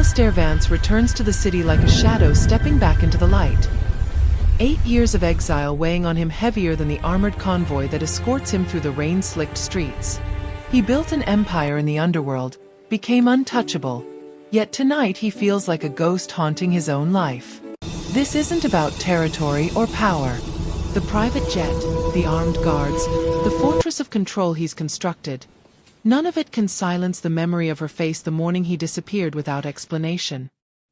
Alistair Vance returns to the city like a shadow stepping back into the light. 8 years of exile weighing on him heavier than the armored convoy that escorts him through the rain-slicked streets. He built an empire in the underworld, became untouchable, yet tonight he feels like a ghost haunting his own life. This isn't about territory or power. The private jet, the armed guards, the fortress of control he's constructed. None of it can silence the memory of her face the morning he disappeared without explanation.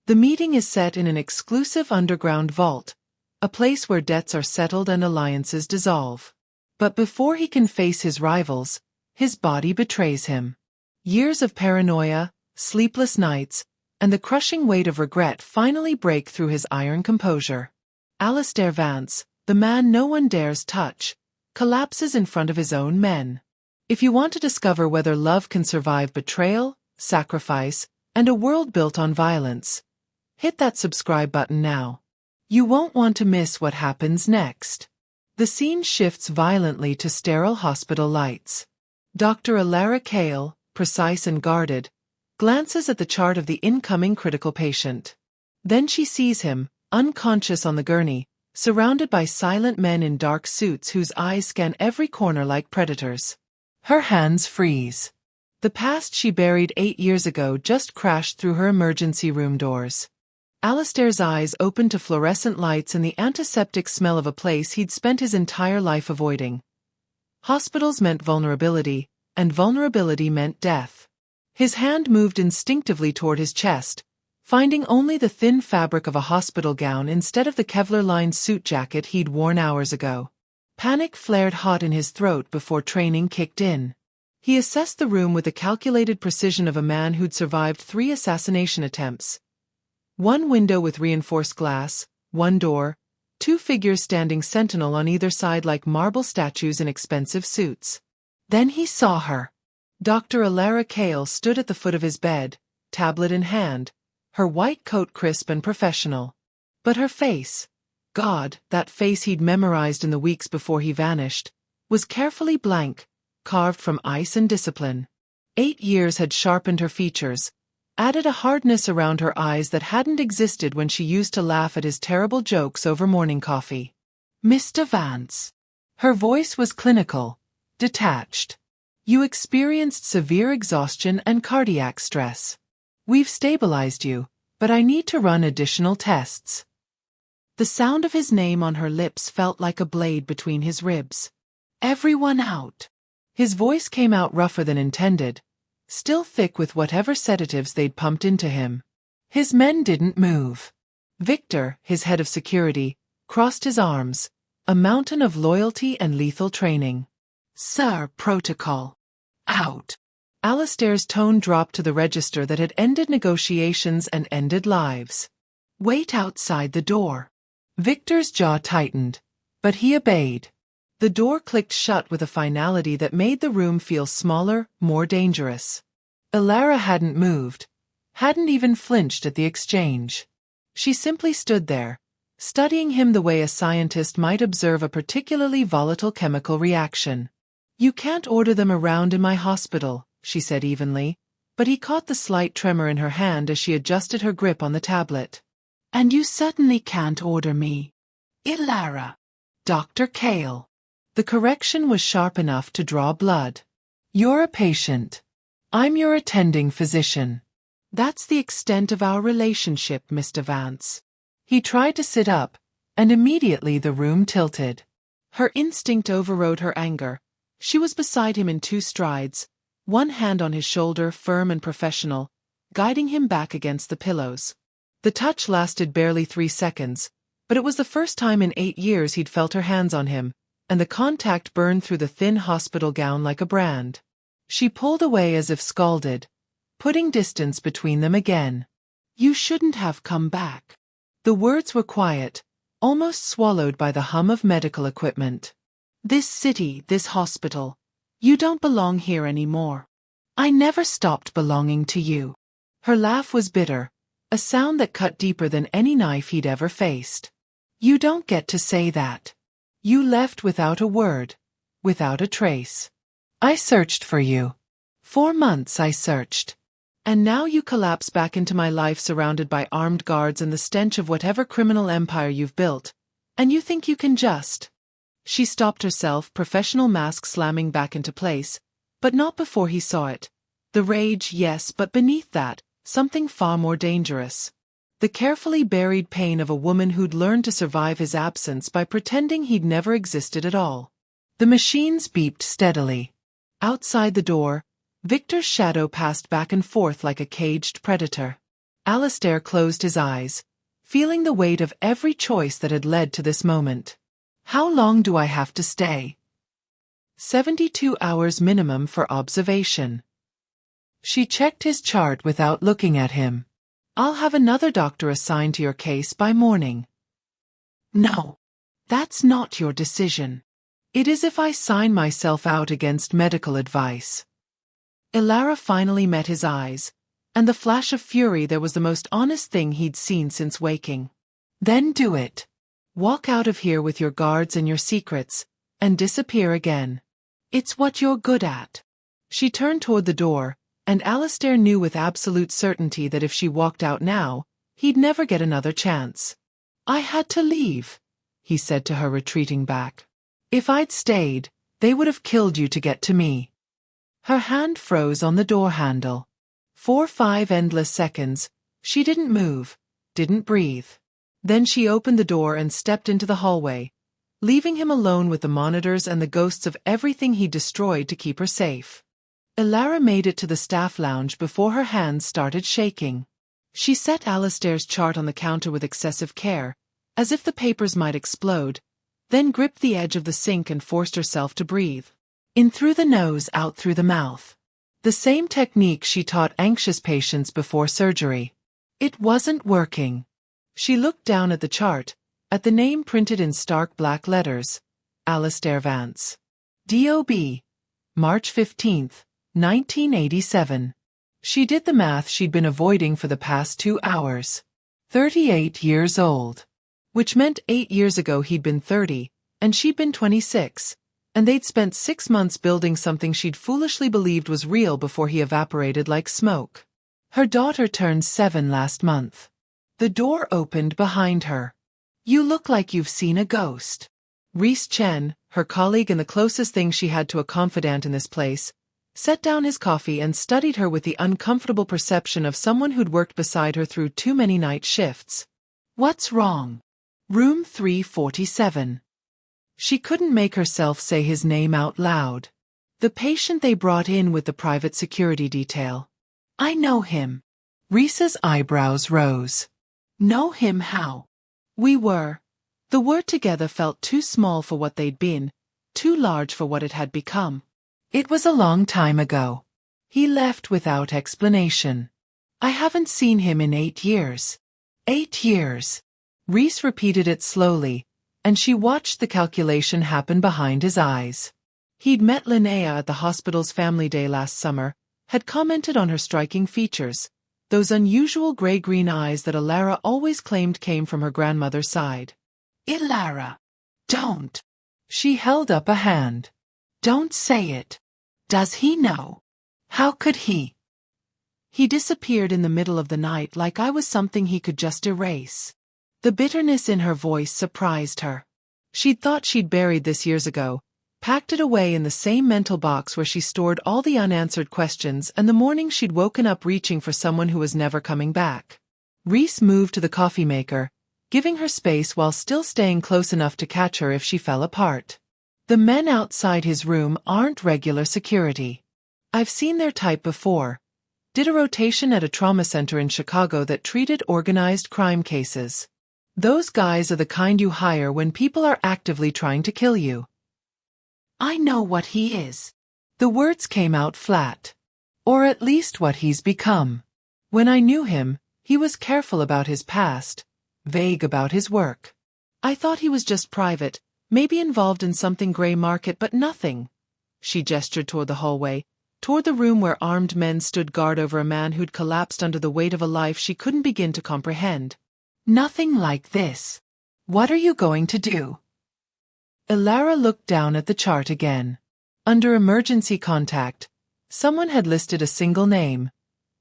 The meeting is set in an exclusive underground vault, a place where debts are settled and alliances dissolve. But before he can face his rivals, his body betrays him. Years of paranoia, sleepless nights, and the crushing weight of regret finally break through his iron composure. Alistair Vance, the man no one dares touch, collapses in front of his own men. If you want to discover whether love can survive betrayal, sacrifice, and a world built on violence, hit that subscribe button now. You won't want to miss what happens next. The scene shifts violently to sterile hospital lights. Dr. Elara Kael, precise and guarded, glances at the chart of the incoming critical patient. Then she sees him, unconscious on the gurney, surrounded by silent men in dark suits whose eyes scan every corner like predators. Her hands freeze. The past she buried 8 years ago just crashed through her emergency room doors. Alistair's eyes open to fluorescent lights and the antiseptic smell of a place he'd spent his entire life avoiding. Hospitals meant vulnerability, and vulnerability meant death. His hand moved instinctively toward his chest, finding only the thin fabric of a hospital gown instead of the Kevlar-lined suit jacket he'd worn hours ago. Panic flared hot in his throat before training kicked in. He assessed the room with the calculated precision of a man who'd survived 3 assassination attempts. 1 window with reinforced glass, 1 door, 2 figures standing sentinel on either side like marble statues in expensive suits. Then he saw her. Dr. Elara Kael stood at the foot of his bed, tablet in hand, her white coat crisp and professional. But her face, God, that face he'd memorized in the weeks before he vanished, was carefully blank, carved from ice and discipline. 8 years had sharpened her features, added a hardness around her eyes that hadn't existed when she used to laugh at his terrible jokes over morning coffee. Mr. Vance. Her voice was clinical, detached. You experienced severe exhaustion and cardiac stress. We've stabilized you, but I need to run additional tests. The sound of his name on her lips felt like a blade between his ribs. Everyone out. His voice came out rougher than intended, still thick with whatever sedatives they'd pumped into him. His men didn't move. Victor, his head of security, crossed his arms, a mountain of loyalty and lethal training. Sir, protocol. Out. Alistair's tone dropped to the register that had ended negotiations and ended lives. Wait outside the door. Victor's jaw tightened, but he obeyed. The door clicked shut with a finality that made the room feel smaller, more dangerous. Elara hadn't moved, hadn't even flinched at the exchange. She simply stood there, studying him the way a scientist might observe a particularly volatile chemical reaction. You can't order them around in my hospital, she said evenly, but he caught the slight tremor in her hand as she adjusted her grip on the tablet. And you certainly can't order me. Elara. Dr. Kael. The correction was sharp enough to draw blood. You're a patient. I'm your attending physician. That's the extent of our relationship, Mr. Vance. He tried to sit up, and immediately the room tilted. Her instinct overrode her anger. She was beside him in 2 strides, one hand on his shoulder, firm and professional, guiding him back against the pillows. The touch lasted barely 3 seconds, but it was the first time in 8 years he'd felt her hands on him, and the contact burned through the thin hospital gown like a brand. She pulled away as if scalded, putting distance between them again. You shouldn't have come back. The words were quiet, almost swallowed by the hum of medical equipment. This city, this hospital. You don't belong here anymore. I never stopped belonging to you. Her laugh was bitter, a sound that cut deeper than any knife he'd ever faced. You don't get to say that. You left without a word, without a trace. I searched for you. 4 months I searched. And now you collapse back into my life surrounded by armed guards and the stench of whatever criminal empire you've built. And you think you can just... She stopped herself, professional mask slamming back into place, but not before he saw it. The rage, yes, but beneath that, something far more dangerous. The carefully buried pain of a woman who'd learned to survive his absence by pretending he'd never existed at all. The machines beeped steadily. Outside the door, Victor's shadow passed back and forth like a caged predator. Alistair closed his eyes, feeling the weight of every choice that had led to this moment. How long do I have to stay? 72 hours minimum for observation. She checked his chart without looking at him. I'll have another doctor assigned to your case by morning. No. That's not your decision. It is if I sign myself out against medical advice. Elara finally met his eyes, and the flash of fury there was the most honest thing he'd seen since waking. Then do it. Walk out of here with your guards and your secrets, and disappear again. It's what you're good at. She turned toward the door, and Alistair knew with absolute certainty that if she walked out now, he'd never get another chance. I had to leave, he said to her, retreating back. If I'd stayed, they would have killed you to get to me. Her hand froze on the door handle. 5 endless seconds, she didn't move, didn't breathe. Then she opened the door and stepped into the hallway, leaving him alone with the monitors and the ghosts of everything he destroyed to keep her safe. Elara made it to the staff lounge before her hands started shaking. She set Alistair's chart on the counter with excessive care, as if the papers might explode, then gripped the edge of the sink and forced herself to breathe. In through the nose, out through the mouth. The same technique she taught anxious patients before surgery. It wasn't working. She looked down at the chart, at the name printed in stark black letters. Alistair Vance. D.O.B. March 15th, 1987. She did the math she'd been avoiding for the past 2 hours. 38 years old. Which meant 8 years ago he'd been 30, and she'd been 26, and they'd spent 6 months building something she'd foolishly believed was real before he evaporated like smoke. Her daughter turned 7 last month. The door opened behind her. You look like you've seen a ghost. Reese Chen, her colleague and the closest thing she had to a confidant in this place, set down his coffee and studied her with the uncomfortable perception of someone who'd worked beside her through too many night shifts. What's wrong? Room 347. She couldn't make herself say his name out loud. The patient they brought in with the private security detail. I know him. Reese's eyebrows rose. Know him how? We were. The word together felt too small for what they'd been, too large for what it had become. It was a long time ago. He left without explanation. I haven't seen him in 8 years. 8 years. Reese repeated it slowly, and she watched the calculation happen behind his eyes. He'd met Linnea at the hospital's family day last summer, had commented on her striking features, those unusual gray-green eyes that Elara always claimed came from her grandmother's side. Elara! Don't! She held up a hand. Don't say it. Does he know? How could he? He disappeared in the middle of the night like I was something he could just erase. The bitterness in her voice surprised her. She'd thought she'd buried this years ago, packed it away in the same mental box where she stored all the unanswered questions and the morning she'd woken up reaching for someone who was never coming back. Reese moved to the coffee maker, giving her space while still staying close enough to catch her if she fell apart. The men outside his room aren't regular security. I've seen their type before. Did a rotation at a trauma center in Chicago that treated organized crime cases. Those guys are the kind you hire when people are actively trying to kill you. I know what he is. The words came out flat. Or at least what he's become. When I knew him, he was careful about his past, vague about his work. I thought he was just private, maybe involved in something gray market but nothing. She gestured toward the hallway, toward the room where armed men stood guard over a man who'd collapsed under the weight of a life she couldn't begin to comprehend. Nothing like this. What are you going to do? Elara looked down at the chart again. Under emergency contact, someone had listed a single name.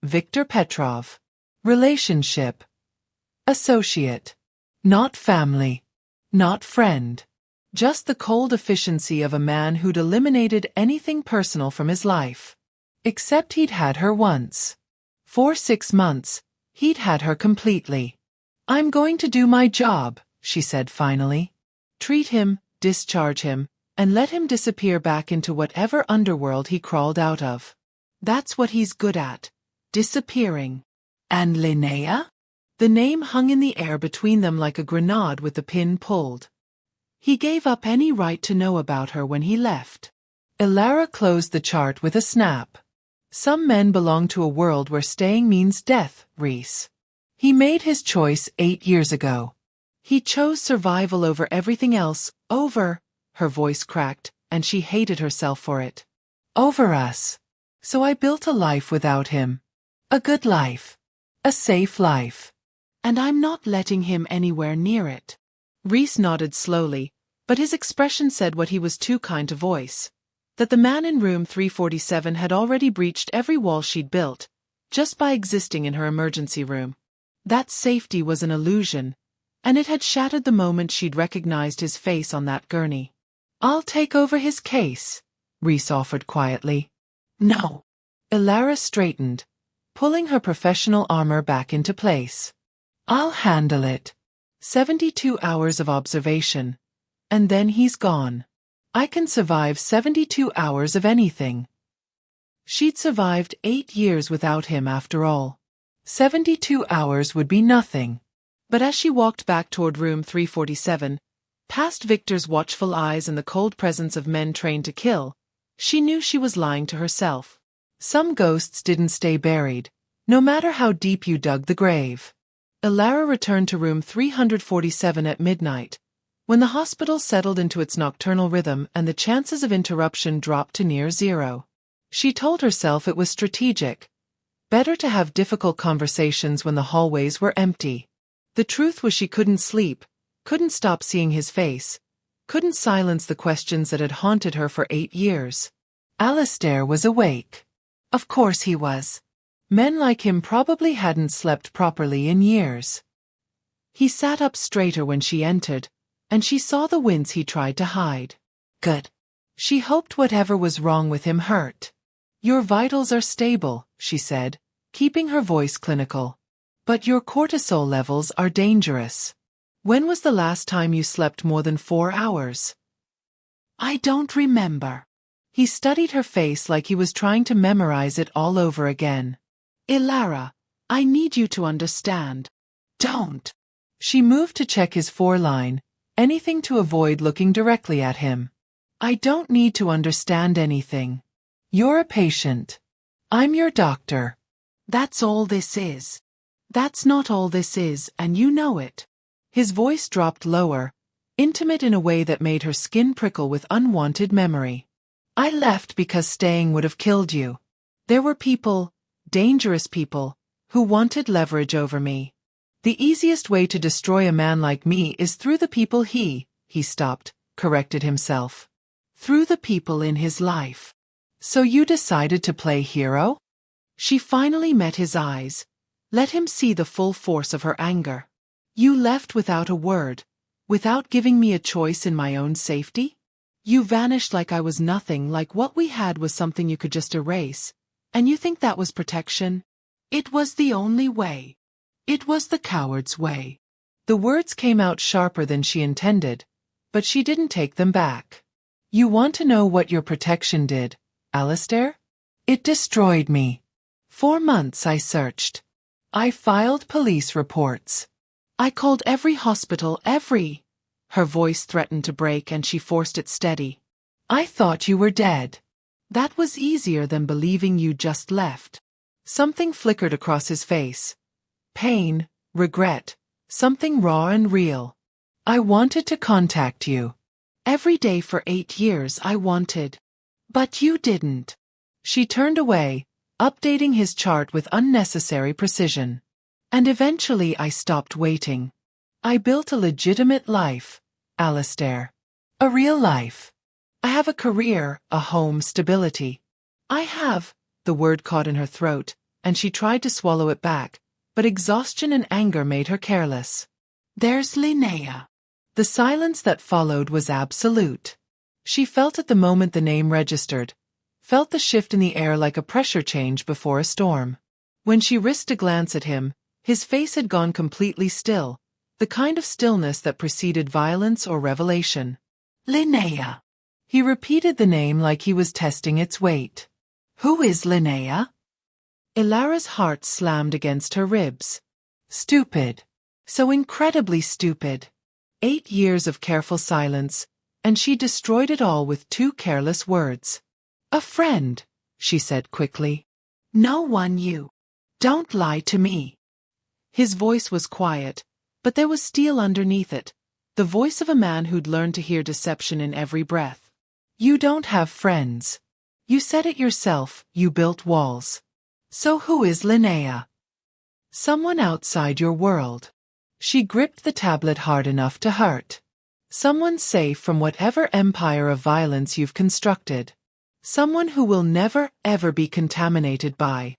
Viktor Petrov. Relationship. Associate. Not family. Not friend. Just the cold efficiency of a man who'd eliminated anything personal from his life. Except he'd had her once. For 6 months, he'd had her completely. "I'm going to do my job," she said finally. "Treat him, discharge him, and let him disappear back into whatever underworld he crawled out of. That's what he's good at. Disappearing." And Linnea? The name hung in the air between them like a grenade with the pin pulled. He gave up any right to know about her when he left. Elara closed the chart with a snap. Some men belong to a world where staying means death, Reese. He made his choice 8 years ago. He chose survival over everything else, over, her voice cracked, and she hated herself for it. Over us. So I built a life without him. A good life. A safe life. And I'm not letting him anywhere near it. Reese nodded slowly, but his expression said what he was too kind to voice. That the man in room 347 had already breached every wall she'd built, just by existing in her emergency room. That safety was an illusion, and it had shattered the moment she'd recognized his face on that gurney. "I'll take over his case," Reese offered quietly. "No." Elara straightened, pulling her professional armor back into place. "I'll handle it. 72 hours of observation, and then he's gone. I can survive 72 hours of anything." She'd survived 8 years without him after all. 72 hours would be nothing. But as she walked back toward room 347, past Victor's watchful eyes and the cold presence of men trained to kill, she knew she was lying to herself. Some ghosts didn't stay buried, no matter how deep you dug the grave. Elara returned to room 347 at midnight, when the hospital settled into its nocturnal rhythm and the chances of interruption dropped to near zero. She told herself it was strategic. Better to have difficult conversations when the hallways were empty. The truth was she couldn't sleep, couldn't stop seeing his face, couldn't silence the questions that had haunted her for 8 years. Alistair was awake. Of course he was. Men like him probably hadn't slept properly in years. He sat up straighter when she entered, and she saw the wince he tried to hide. Good. She hoped whatever was wrong with him hurt. "Your vitals are stable," she said, keeping her voice clinical. "But your cortisol levels are dangerous. When was the last time you slept more than 4 hours?" "I don't remember." He studied her face like he was trying to memorize it all over again. "Elara, I need you to understand." "Don't." She moved to check his foreline, anything to avoid looking directly at him. "I don't need to understand anything. You're a patient. I'm your doctor. That's all this is." "That's not all this is, and you know it." His voice dropped lower, intimate in a way that made her skin prickle with unwanted memory. "I left because staying would have killed you. There were people, dangerous people, who wanted leverage over me. The easiest way to destroy a man like me is through the people he stopped, corrected himself. Through the people in his life. So you decided to play hero?" She finally met his eyes, let him see the full force of her anger. "You left without a word, without giving me a choice in my own safety? You vanished like I was nothing, like what we had was something you could just erase. And you think that was protection? It was the only way. It was the coward's way." The words came out sharper than she intended, but she didn't take them back. "You want to know what your protection did, Alistair? It destroyed me. 4 months I searched. I filed police reports. I called every hospital, every—" Her voice threatened to break and she forced it steady. "I thought you were dead. That was easier than believing you just left." Something flickered across his face. Pain, regret, something raw and real. "I wanted to contact you. Every day for 8 years I wanted. But you didn't." She turned away, updating his chart with unnecessary precision. "And eventually I stopped waiting. I built a legitimate life, Alistair. A real life. I have a career, a home, stability. I have," the word caught in her throat, and she tried to swallow it back, but exhaustion and anger made her careless. "There's Linnea." The silence that followed was absolute. She felt at the moment the name registered, felt the shift in the air like a pressure change before a storm. When she risked a glance at him, his face had gone completely still, the kind of stillness that preceded violence or revelation. "Linnea." He repeated the name like he was testing its weight. "Who is Linnea?" Elara's heart slammed against her ribs. Stupid. So incredibly stupid. 8 years of careful silence, and she destroyed it all with 2 careless words. "A friend," she said quickly. "No one you. Don't lie to me." His voice was quiet, but there was steel underneath it, the voice of a man who'd learned to hear deception in every breath. "You don't have friends. You said it yourself, you built walls. So who is Linnea?" "Someone outside your world." She gripped the tablet hard enough to hurt. "Someone safe from whatever empire of violence you've constructed. Someone who will never, ever be contaminated by."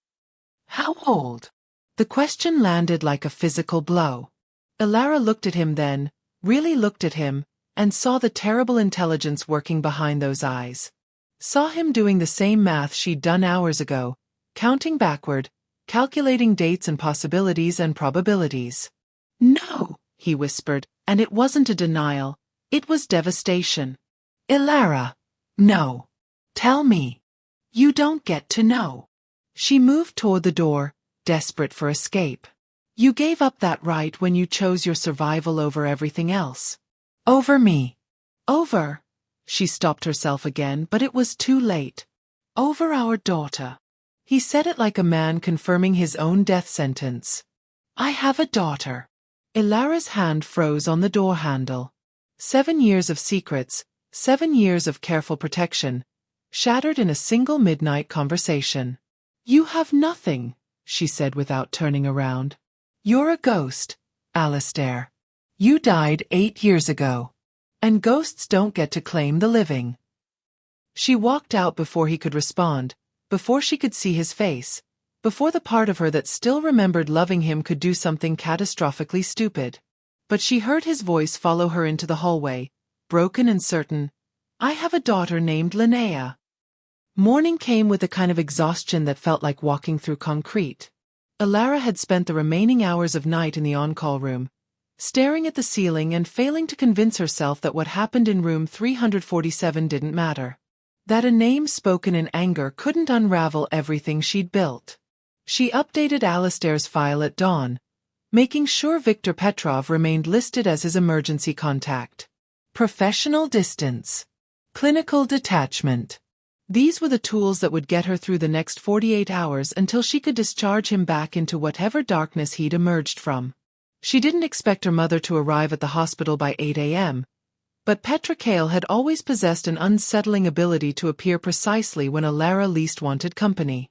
"How old?" The question landed like a physical blow. Elara looked at him then, really looked at him, and saw the terrible intelligence working behind those eyes. Saw him doing the same math she'd done hours ago, counting backward, calculating dates and possibilities and probabilities. "No," he whispered, and it wasn't a denial, it was devastation. "Elara. No. Tell me. You don't get to know." She moved toward the door, desperate for escape. "You gave up that right when you chose your survival over everything else." "Over me." "Over." She stopped herself again, but it was too late. "Over our daughter." He said it like a man confirming his own death sentence. "I have a daughter." Elara's hand froze on the door handle. 7 years of secrets, 7 years of careful protection, shattered in a single midnight conversation. "You have nothing," she said without turning around. "You're a ghost, Alistair. You died 8 years ago. And ghosts don't get to claim the living." She walked out before he could respond, before she could see his face, before the part of her that still remembered loving him could do something catastrophically stupid. But she heard his voice follow her into the hallway, broken and certain. "I have a daughter named Linnea." Morning came with a kind of exhaustion that felt like walking through concrete. Elara had spent the remaining hours of night in the on-call room, staring at the ceiling and failing to convince herself that what happened in room 347 didn't matter. That a name spoken in anger couldn't unravel everything she'd built. She updated Alistair's file at dawn, making sure Viktor Petrov remained listed as his emergency contact. Professional distance. Clinical detachment. These were the tools that would get her through the next 48 hours until she could discharge him back into whatever darkness he'd emerged from. She didn't expect her mother to arrive at the hospital by 8 a.m., but Elara Kael had always possessed an unsettling ability to appear precisely when Elara least wanted company.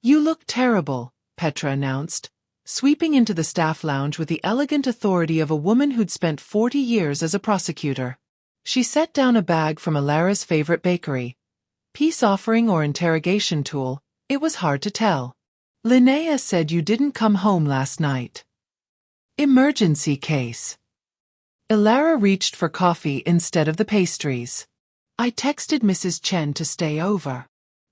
"You look terrible," Petra announced, sweeping into the staff lounge with the elegant authority of a woman who'd spent 40 years as a prosecutor. She set down a bag from Elara's favorite bakery. Peace offering or interrogation tool, it was hard to tell. "Linnea said you didn't come home last night." "Emergency case." Elara reached for coffee instead of the pastries. "I texted Mrs. Chen to stay over."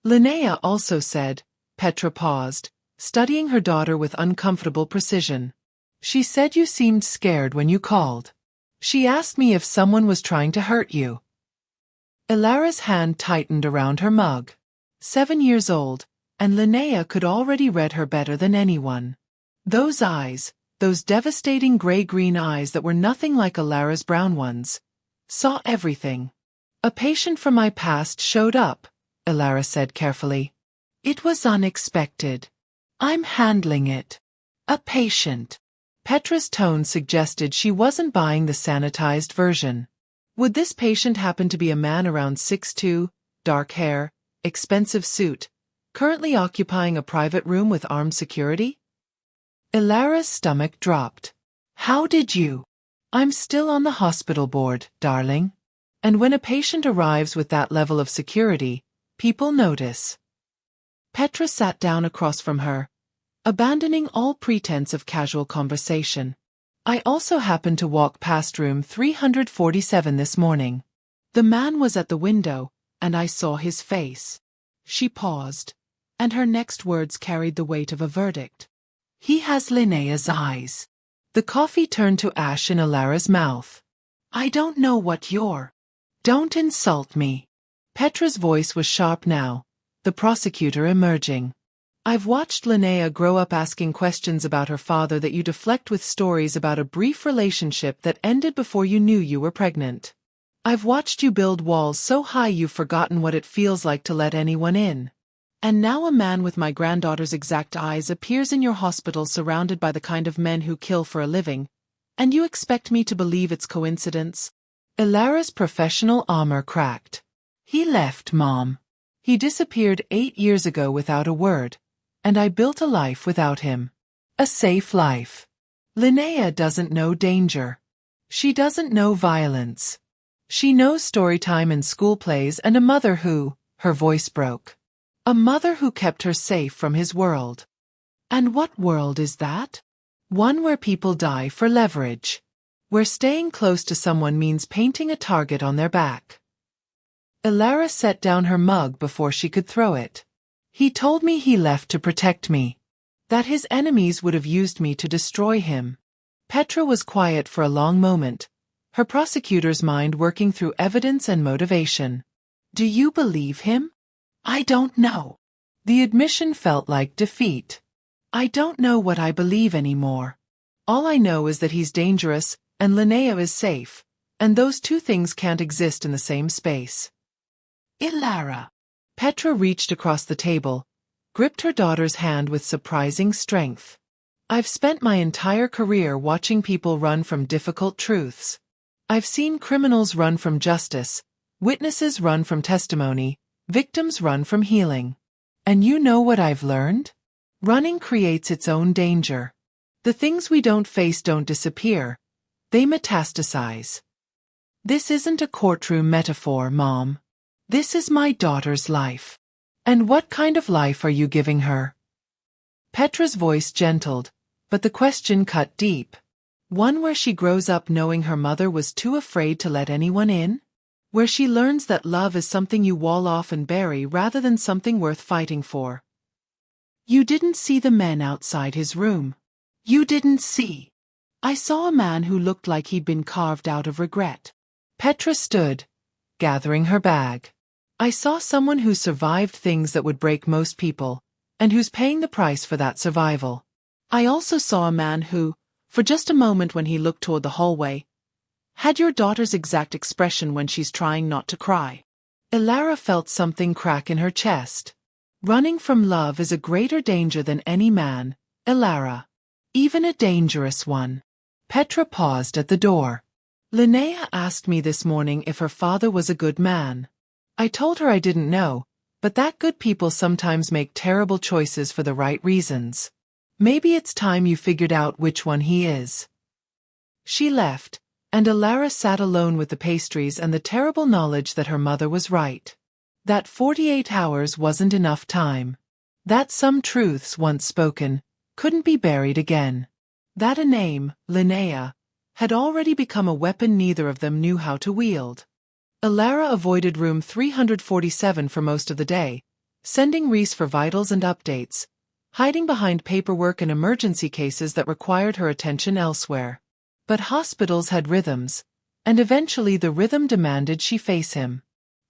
Linnea also said. Petra paused, studying her daughter with uncomfortable precision. "She said you seemed scared when you called. She asked me if someone was trying to hurt you." Elara's hand tightened around her mug. 7 years old, and Linnea could already read her better than anyone. Those eyes, those devastating gray-green eyes that were nothing like Elara's brown ones, saw everything. "A patient from my past showed up," Elara said carefully. "It was unexpected. I'm handling it." "A patient." Petra's tone suggested she wasn't buying the sanitized version. Would this patient happen to be a man around 6'2", dark hair, expensive suit, currently occupying a private room with armed security? Elara's stomach dropped. "How did you?" "I'm still on the hospital board, darling. And when a patient arrives with that level of security, people notice." Petra sat down across from her, abandoning all pretense of casual conversation. I also happened to walk past room 347 this morning. The man was at the window, and I saw his face. She paused, and her next words carried the weight of a verdict. He has Linnea's eyes. The coffee turned to ash in Elara's mouth. I don't know what you're. Don't insult me. Petra's voice was sharp now, the prosecutor emerging. I've watched Linnea grow up asking questions about her father that you deflect with stories about a brief relationship that ended before you knew you were pregnant. I've watched you build walls so high you've forgotten what it feels like to let anyone in. And now a man with my granddaughter's exact eyes appears in your hospital surrounded by the kind of men who kill for a living, and you expect me to believe it's coincidence? Elara's professional armor cracked. He left, Mom. He disappeared 8 years ago without a word, and I built a life without him. A safe life. Linnea doesn't know danger. She doesn't know violence. She knows story time and school plays and a mother who, her voice broke. A mother who kept her safe from his world. And what world is that? One where people die for leverage. Where staying close to someone means painting a target on their back. Elara set down her mug before she could throw it. He told me he left to protect me. That his enemies would have used me to destroy him. Petra was quiet for a long moment, her prosecutor's mind working through evidence and motivation. Do you believe him? I don't know. The admission felt like defeat. I don't know what I believe anymore. All I know is that he's dangerous, and Linnea is safe, and those two things can't exist in the same space. Elara. Petra reached across the table, gripped her daughter's hand with surprising strength. I've spent my entire career watching people run from difficult truths. I've seen criminals run from justice, witnesses run from testimony, victims run from healing. And you know what I've learned? Running creates its own danger. The things we don't face don't disappear. They metastasize. This isn't a courtroom metaphor, Mom. This is my daughter's life. And what kind of life are you giving her? Petra's voice gentled, but the question cut deep. One where she grows up knowing her mother was too afraid to let anyone in? Where she learns that love is something you wall off and bury rather than something worth fighting for. You didn't see the men outside his room. You didn't see. I saw a man who looked like he'd been carved out of regret. Petra stood, gathering her bag. I saw someone who survived things that would break most people, and who's paying the price for that survival. I also saw a man who, for just a moment when he looked toward the hallway, had your daughter's exact expression when she's trying not to cry. Elara felt something crack in her chest. Running from love is a greater danger than any man, Elara. Even a dangerous one. Petra paused at the door. Linnea asked me this morning if her father was a good man. I told her I didn't know, but that good people sometimes make terrible choices for the right reasons. Maybe it's time you figured out which one he is. She left, and Elara sat alone with the pastries and the terrible knowledge that her mother was right. That 48 hours wasn't enough time. That some truths once spoken couldn't be buried again. That a name, Linnea, had already become a weapon neither of them knew how to wield. Elara avoided room 347 for most of the day, sending Reese for vitals and updates, hiding behind paperwork and emergency cases that required her attention elsewhere. But hospitals had rhythms, and eventually the rhythm demanded she face him.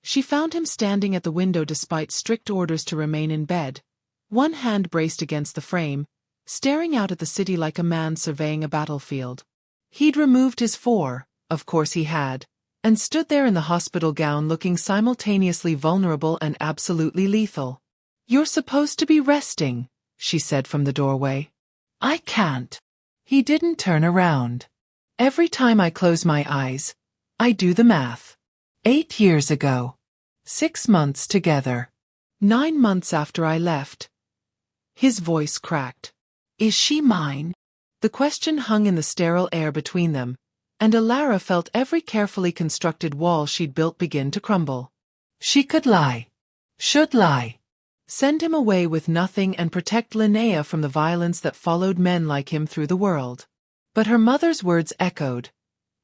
She found him standing at the window despite strict orders to remain in bed, one hand braced against the frame, staring out at the city like a man surveying a battlefield. He'd removed his of course he had, and stood there in the hospital gown looking simultaneously vulnerable and absolutely lethal. You're supposed to be resting, she said from the doorway. I can't. He didn't turn around. Every time I close my eyes, I do the math. 8 years ago. 6 months together. 9 months after I left. His voice cracked. Is she mine? The question hung in the sterile air between them, and Elara felt every carefully constructed wall she'd built begin to crumble. She could lie. Should lie. Send him away with nothing and protect Linnea from the violence that followed men like him through the world. But her mother's words echoed.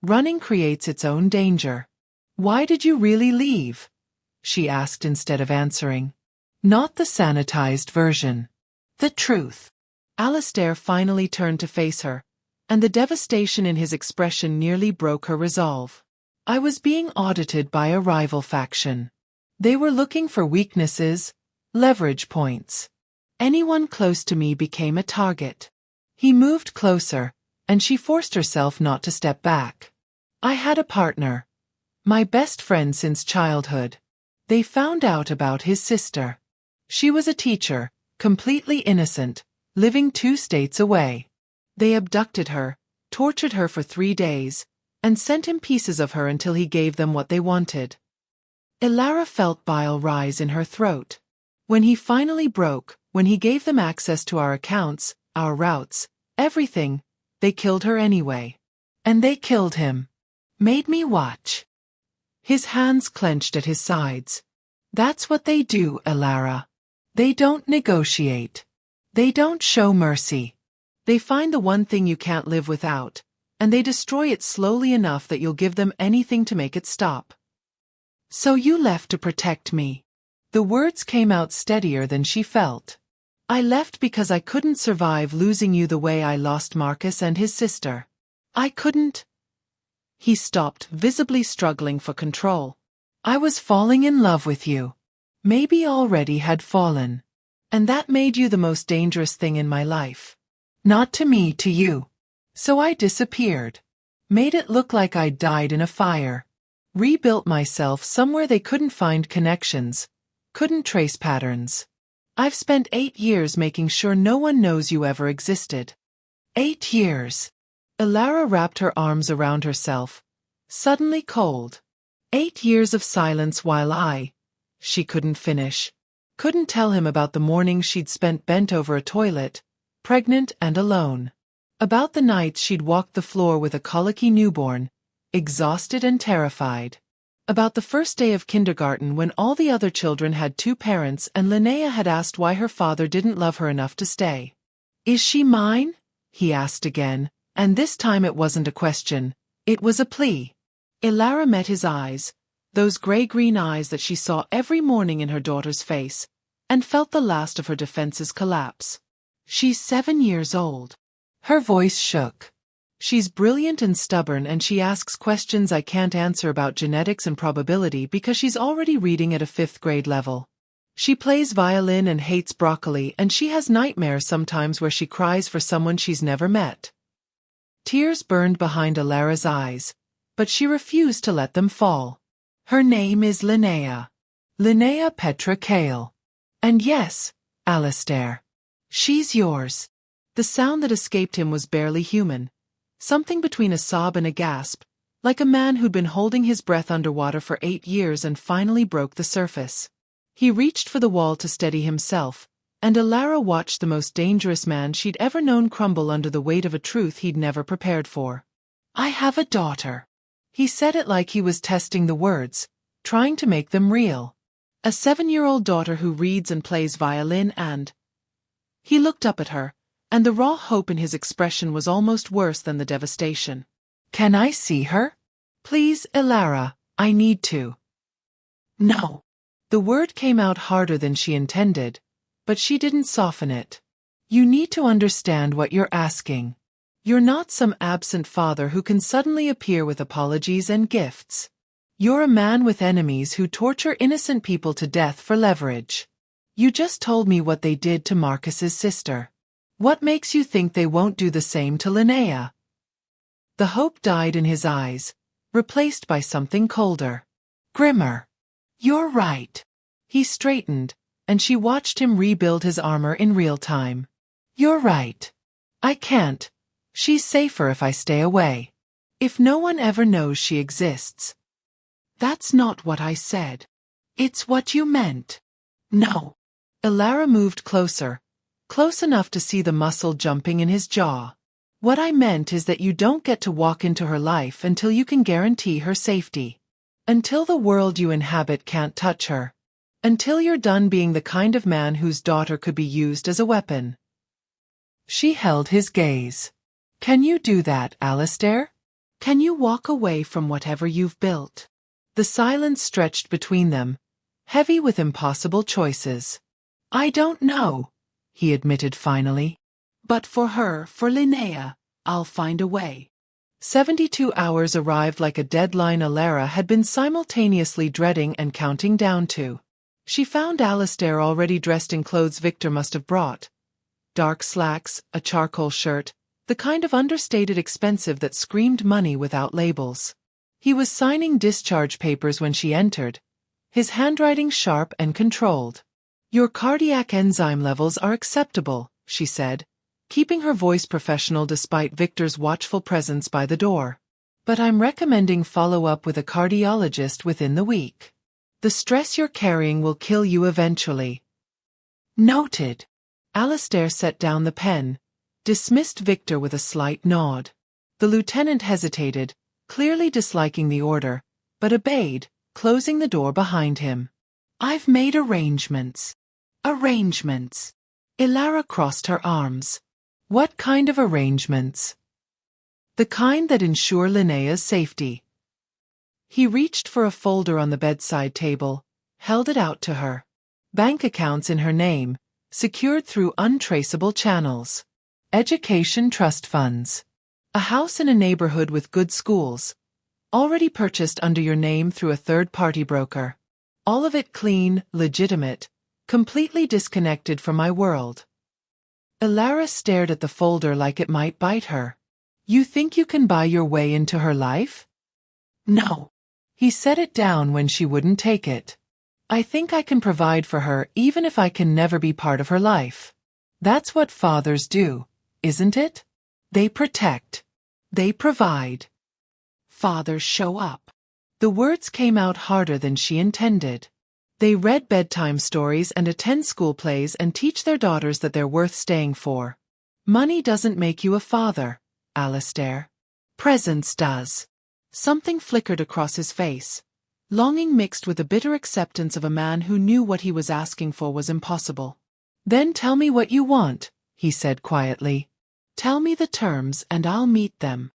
Running creates its own danger. Why did you really leave? She asked instead of answering. Not the sanitized version. The truth. Alistair finally turned to face her, and the devastation in his expression nearly broke her resolve. I was being audited by a rival faction. They were looking for weaknesses, leverage points. Anyone close to me became a target. He moved closer, and she forced herself not to step back. I had a partner. My best friend since childhood. They found out about his sister. She was a teacher, completely innocent, living 2 states away. They abducted her, tortured her for 3 days, and sent him pieces of her until he gave them what they wanted. Elara felt bile rise in her throat. When he finally broke, when he gave them access to our accounts, our routes, everything, they killed her anyway. And they killed him. Made me watch. His hands clenched at his sides. That's what they do, Elara. They don't negotiate. They don't show mercy. They find the one thing you can't live without, and they destroy it slowly enough that you'll give them anything to make it stop. So you left to protect me. The words came out steadier than she felt. I left because I couldn't survive losing you the way I lost Marcus and his sister. I couldn't. He stopped, visibly struggling for control. I was falling in love with you. Maybe already had fallen. And that made you the most dangerous thing in my life. Not to me, to you. So I disappeared. Made it look like I'd died in a fire. Rebuilt myself somewhere they couldn't find connections, couldn't trace patterns. I've spent 8 years making sure no one knows you ever existed. 8 years. Elara wrapped her arms around herself, suddenly cold. 8 years of silence while she couldn't finish. Couldn't tell him about the mornings she'd spent bent over a toilet, pregnant and alone. About the nights she'd walked the floor with a colicky newborn, exhausted and terrified. About the first day of kindergarten when all the other children had 2 parents and Linnea had asked why her father didn't love her enough to stay. Is she mine? He asked again, and this time it wasn't a question, it was a plea. Elara met his eyes, those gray-green eyes that she saw every morning in her daughter's face, and felt the last of her defenses collapse. She's 7 years old. Her voice shook. She's brilliant and stubborn, and she asks questions I can't answer about genetics and probability because she's already reading at a 5th grade level. She plays violin and hates broccoli, and she has nightmares sometimes where she cries for someone she's never met. Tears burned behind Elara's eyes, but she refused to let them fall. Her name is Linnea. Linnea Petra Kael. And yes, Alistair. She's yours. The sound that escaped him was barely human. Something between a sob and a gasp, like a man who'd been holding his breath underwater for 8 years and finally broke the surface. He reached for the wall to steady himself, and Elara watched the most dangerous man she'd ever known crumble under the weight of a truth he'd never prepared for. I have a daughter. He said it like he was testing the words, trying to make them real. A 7-year-old daughter who reads and plays violin and... He looked up at her, and the raw hope in his expression was almost worse than the devastation. Can I see her? Please, Elara, I need to. No. The word came out harder than she intended, but she didn't soften it. You need to understand what you're asking. You're not some absent father who can suddenly appear with apologies and gifts. You're a man with enemies who torture innocent people to death for leverage. You just told me what they did to Marcus's sister. What makes you think they won't do the same to Linnea? The hope died in his eyes, replaced by something colder. Grimmer. You're right. He straightened, and she watched him rebuild his armor in real time. You're right. I can't. She's safer if I stay away. If no one ever knows she exists. That's not what I said. It's what you meant. No. Elara moved closer, close enough to see the muscle jumping in his jaw. What I meant is that you don't get to walk into her life until you can guarantee her safety. Until the world you inhabit can't touch her. Until you're done being the kind of man whose daughter could be used as a weapon. She held his gaze. Can you do that, Alistair? Can you walk away from whatever you've built? The silence stretched between them, heavy with impossible choices. I don't know, he admitted finally. But for her, for Linnea, I'll find a way. 72 hours arrived like a deadline Elara had been simultaneously dreading and counting down to. She found Alistair already dressed in clothes Victor must have brought. Dark slacks, a charcoal shirt, the kind of understated expensive that screamed money without labels. He was signing discharge papers when she entered, his handwriting sharp and controlled. Your cardiac enzyme levels are acceptable, she said, keeping her voice professional despite Victor's watchful presence by the door. But I'm recommending follow-up with a cardiologist within the week. The stress you're carrying will kill you eventually. Noted. Alistair set down the pen, dismissed Victor with a slight nod. The lieutenant hesitated, clearly disliking the order, but obeyed, closing the door behind him. I've made arrangements. Arrangements. Elara crossed her arms. What kind of arrangements? The kind that ensure Linnea's safety. He reached for a folder on the bedside table, held it out to her. Bank accounts in her name, secured through untraceable channels. Education trust funds. A house in a neighborhood with good schools. Already purchased under your name through a third-party broker. All of it clean, legitimate, completely disconnected from my world. Elara stared at the folder like it might bite her. You think you can buy your way into her life? No. He set it down when she wouldn't take it. I think I can provide for her even if I can never be part of her life. That's what fathers do, isn't it? They protect. They provide. Fathers show up. The words came out harder than she intended. They read bedtime stories and attend school plays and teach their daughters that they're worth staying for. Money doesn't make you a father, Alistair. Presence does. Something flickered across his face. Longing mixed with a bitter acceptance of a man who knew what he was asking for was impossible. Then tell me what you want, he said quietly. Tell me the terms and I'll meet them.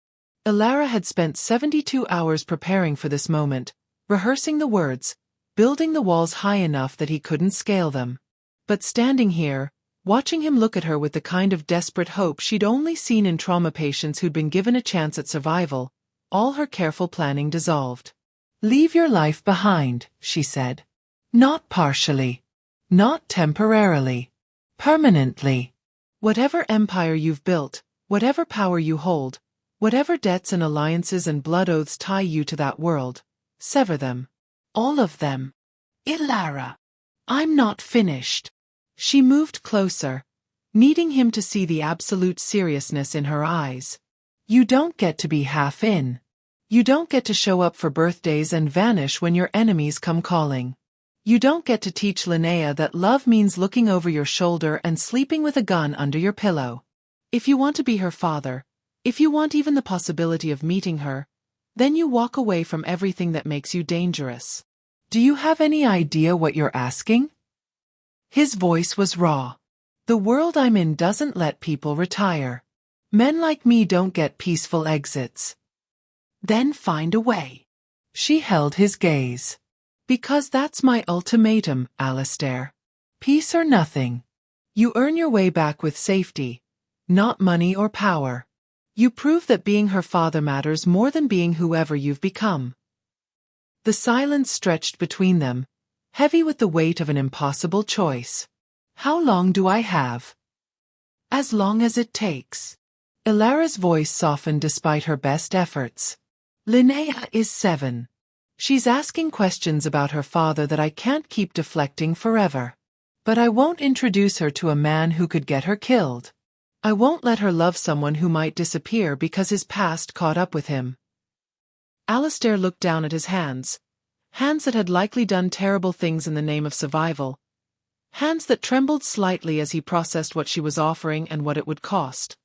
Elara had spent 72 hours preparing for this moment, rehearsing the words, building the walls high enough that he couldn't scale them. But standing here, watching him look at her with the kind of desperate hope she'd only seen in trauma patients who'd been given a chance at survival, all her careful planning dissolved. Leave your life behind, she said. Not partially. Not temporarily. Permanently. Whatever empire you've built, whatever power you hold, whatever debts and alliances and blood oaths tie you to that world, sever them. All of them. Elara. I'm not finished. She moved closer, needing him to see the absolute seriousness in her eyes. You don't get to be half in. You don't get to show up for birthdays and vanish when your enemies come calling. You don't get to teach Linnea that love means looking over your shoulder and sleeping with a gun under your pillow. If you want to be her father, if you want even the possibility of meeting her, then you walk away from everything that makes you dangerous. Do you have any idea what you're asking? His voice was raw. The world I'm in doesn't let people retire. Men like me don't get peaceful exits. Then find a way. She held his gaze. Because that's my ultimatum, Alistair. Peace or nothing. You earn your way back with safety, not money or power. You prove that being her father matters more than being whoever you've become. The silence stretched between them, heavy with the weight of an impossible choice. How long do I have? As long as it takes. Elara's voice softened despite her best efforts. Linnea is 7. She's asking questions about her father that I can't keep deflecting forever. But I won't introduce her to a man who could get her killed. I won't let her love someone who might disappear because his past caught up with him. Alistair looked down at his hands. Hands that had likely done terrible things in the name of survival. Hands that trembled slightly as he processed what she was offering and what it would cost.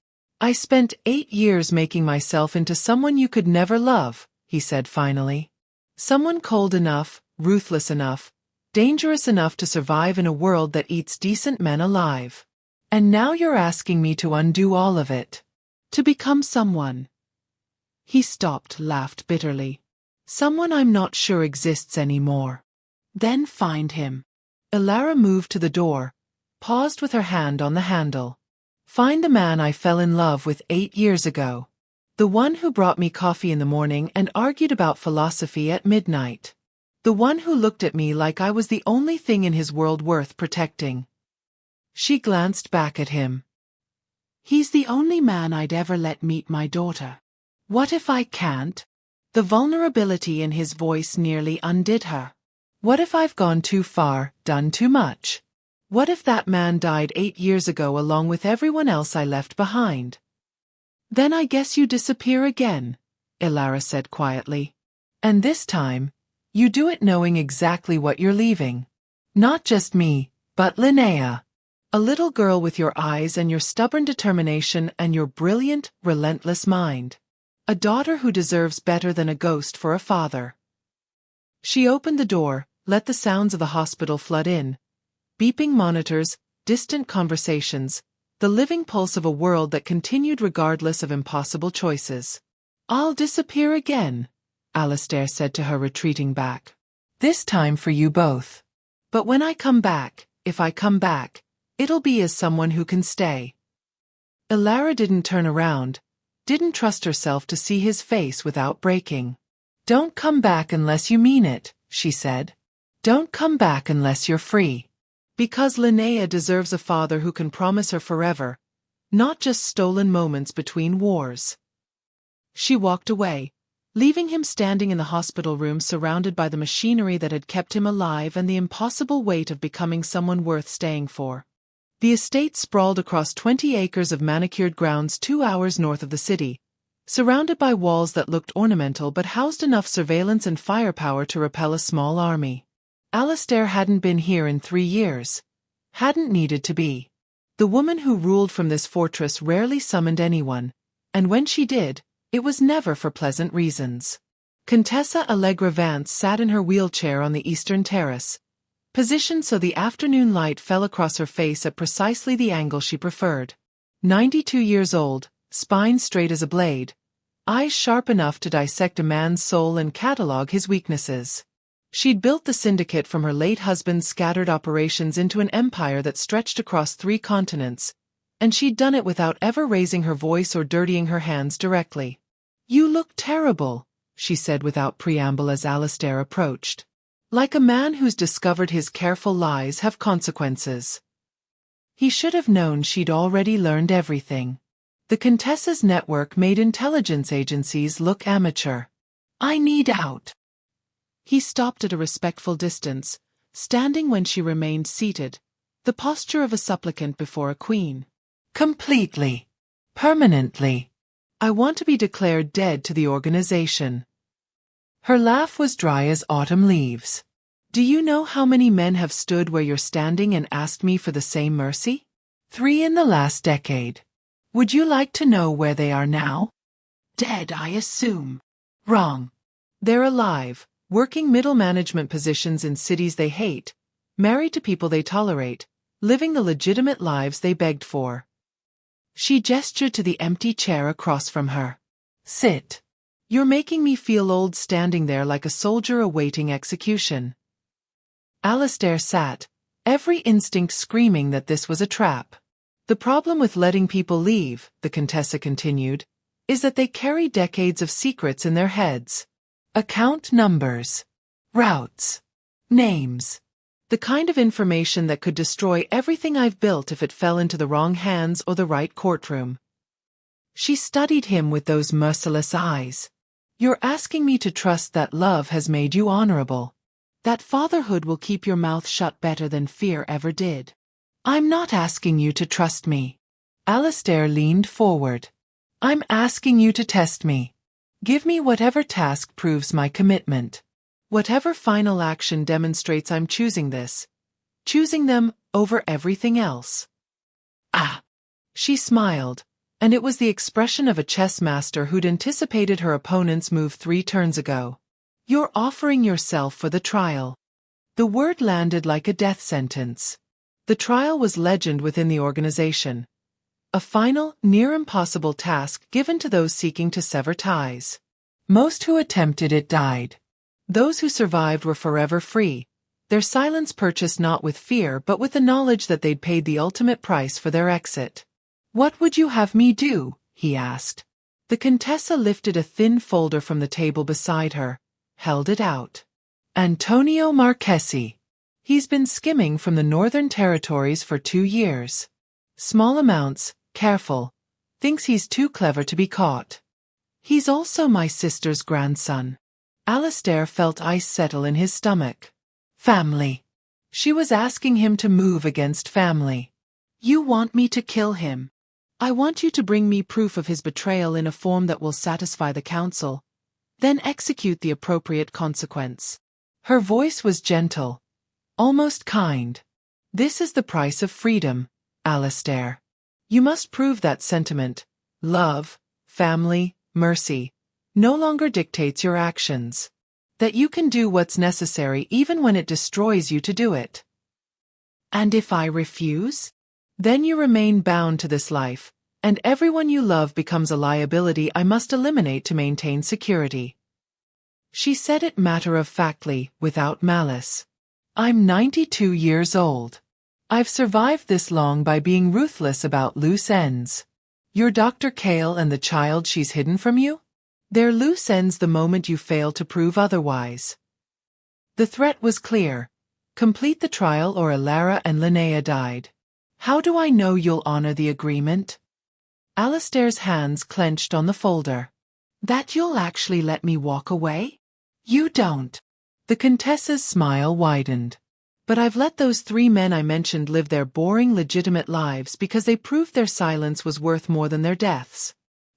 I spent 8 years making myself into someone you could never love, he said finally. Someone cold enough, ruthless enough, dangerous enough to survive in a world that eats decent men alive. And now you're asking me to undo all of it. To become someone. He stopped, laughed bitterly. Someone I'm not sure exists anymore. Then find him. Elara moved to the door, paused with her hand on the handle. Find the man I fell in love with 8 years ago. The one who brought me coffee in the morning and argued about philosophy at midnight. The one who looked at me like I was the only thing in his world worth protecting. She glanced back at him. He's the only man I'd ever let meet my daughter. What if I can't? The vulnerability in his voice nearly undid her. What if I've gone too far, done too much? What if that man died 8 years ago along with everyone else I left behind? Then I guess you disappear again, Elara said quietly. And this time, you do it knowing exactly what you're leaving. Not just me, but Linnea. A little girl with your eyes and your stubborn determination and your brilliant, relentless mind. A daughter who deserves better than a ghost for a father. She opened the door, let the sounds of the hospital flood in. Beeping monitors, distant conversations, the living pulse of a world that continued regardless of impossible choices. I'll disappear again, Alistair said to her, retreating back. This time for you both. But when I come back, if I come back, it'll be as someone who can stay. Elara didn't turn around, didn't trust herself to see his face without breaking. Don't come back unless you mean it, she said. Don't come back unless you're free. Because Linnea deserves a father who can promise her forever, not just stolen moments between wars. She walked away, leaving him standing in the hospital room surrounded by the machinery that had kept him alive and the impossible weight of becoming someone worth staying for. The estate sprawled across 20 acres of manicured grounds 2 hours north of the city, surrounded by walls that looked ornamental but housed enough surveillance and firepower to repel a small army. Alistair hadn't been here in 3 years. Hadn't needed to be. The woman who ruled from this fortress rarely summoned anyone, and when she did, it was never for pleasant reasons. Contessa Elara Vance sat in her wheelchair on the eastern terrace, positioned so the afternoon light fell across her face at precisely the angle she preferred. 92 years old, spine straight as a blade, eyes sharp enough to dissect a man's soul and catalog his weaknesses. She'd built the syndicate from her late husband's scattered operations into an empire that stretched across 3 continents, and she'd done it without ever raising her voice or dirtying her hands directly. You look terrible, she said without preamble as Alistair approached. Like a man who's discovered his careful lies have consequences. He should have known she'd already learned everything. The Contessa's network made intelligence agencies look amateur. I need out. He stopped at a respectful distance, standing when she remained seated, the posture of a supplicant before a queen. Completely. Permanently. I want to be declared dead to the organization. Her laugh was dry as autumn leaves. Do you know how many men have stood where you're standing and asked me for the same mercy? 3 in the last decade. Would you like to know where they are now? Dead, I assume. Wrong. They're alive, working middle management positions in cities they hate, married to people they tolerate, living the legitimate lives they begged for. She gestured to the empty chair across from her. Sit. You're making me feel old standing there like a soldier awaiting execution. Alistair sat, every instinct screaming that this was a trap. The problem with letting people leave, the Contessa continued, is that they carry decades of secrets in their heads. Account numbers. Routes. Names. The kind of information that could destroy everything I've built if it fell into the wrong hands or the right courtroom. She studied him with those merciless eyes. You're asking me to trust that love has made you honorable. That fatherhood will keep your mouth shut better than fear ever did. I'm not asking you to trust me. Alistair leaned forward. I'm asking you to test me. Give me whatever task proves my commitment. Whatever final action demonstrates I'm choosing this. Choosing them over everything else. Ah! She smiled, and it was the expression of a chess master who'd anticipated her opponent's move 3 turns ago. You're offering yourself for the trial. The word landed like a death sentence. The trial was legend within the organization. A final, near-impossible task given to those seeking to sever ties. Most who attempted it died. Those who survived were forever free, their silence purchased not with fear but with the knowledge that they'd paid the ultimate price for their exit. "What would you have me do?" he asked. The Contessa lifted a thin folder from the table beside her, held it out. "Antonio Marchesi. He's been skimming from the Northern Territories for 2 years. Small amounts, careful. Thinks he's too clever to be caught. He's also my sister's grandson." Alistair felt ice settle in his stomach. Family. She was asking him to move against family. "You want me to kill him? I want you to bring me proof of his betrayal in a form that will satisfy the council. Then execute the appropriate consequence." Her voice was gentle, almost kind. "This is the price of freedom, Alistair. You must prove that sentiment, love, family, mercy, no longer dictates your actions. That you can do what's necessary even when it destroys you to do it. And if I refuse? Then you remain bound to this life, and everyone you love becomes a liability I must eliminate to maintain security." She said it matter-of-factly, without malice. "I'm 92 years old. I've survived this long by being ruthless about loose ends. You're Dr. Kael and the child she's hidden from you? They're loose ends the moment you fail to prove otherwise." The threat was clear. Complete the trial or Elara and Linnea died. "How do I know you'll honor the agreement?" Alistair's hands clenched on the folder. "That you'll actually let me walk away? You don't." The Contessa's smile widened. "But I've let those 3 men I mentioned live their boring legitimate lives because they proved their silence was worth more than their deaths.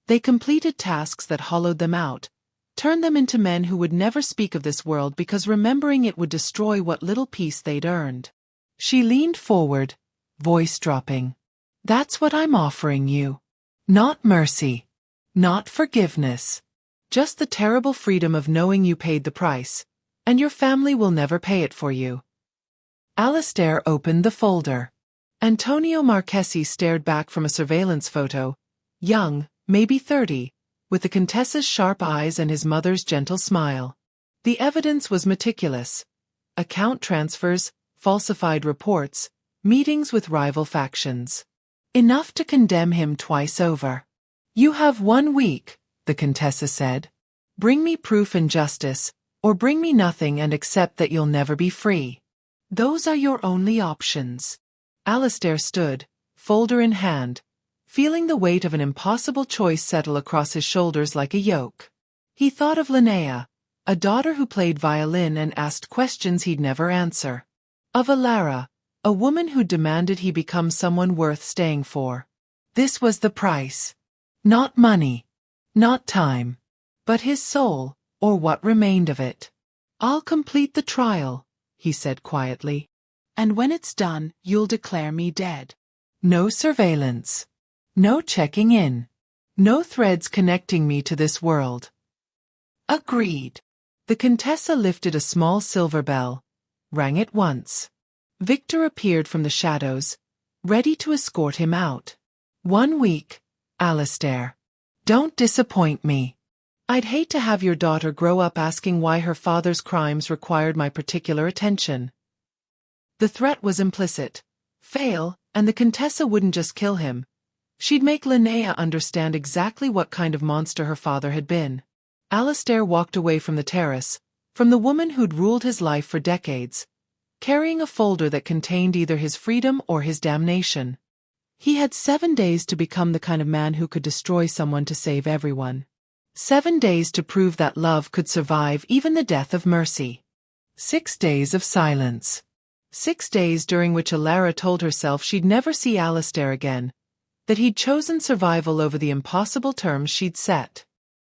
They completed tasks that hollowed them out, turned them into men who would never speak of this world because remembering it would destroy what little peace they'd earned." She leaned forward, voice dropping. "That's what I'm offering you. Not mercy. Not forgiveness. Just the terrible freedom of knowing you paid the price, and your family will never pay it for you." Alistair opened the folder. Antonio Marchesi stared back from a surveillance photo, young, maybe 30, with the Contessa's sharp eyes and his mother's gentle smile. The evidence was meticulous. Account transfers, falsified reports, meetings with rival factions. Enough to condemn him twice over. "You have 1 week, the Contessa said. "Bring me proof and justice, or bring me nothing and accept that you'll never be free. Those are your only options." Alistair stood, folder in hand, feeling the weight of an impossible choice settle across his shoulders like a yoke. He thought of Linnea, a daughter who played violin and asked questions he'd never answer. Of Elara, a woman who demanded he become someone worth staying for. This was the price. Not money. Not time. But his soul, or what remained of it. "I'll complete the trial," he said quietly. "And when it's done, you'll declare me dead. No surveillance. No checking in. No threads connecting me to this world." "Agreed." The Contessa lifted a small silver bell, rang it once. Victor appeared from the shadows, ready to escort him out. 1 week, Alistair. Don't disappoint me. I'd hate to have your daughter grow up asking why her father's crimes required my particular attention. The threat was implicit. Fail, and the Contessa wouldn't just kill him. She'd make Linnea understand exactly what kind of monster her father had been. Alistair walked away from the terrace, from the woman who'd ruled his life for decades, carrying a folder that contained either his freedom or his damnation. He had 7 days to become the kind of man who could destroy someone to save everyone. 7 days to prove that love could survive even the death of mercy. 6 days of silence. 6 days during which Elara told herself she'd never see Alistair again, that he'd chosen survival over the impossible terms she'd set.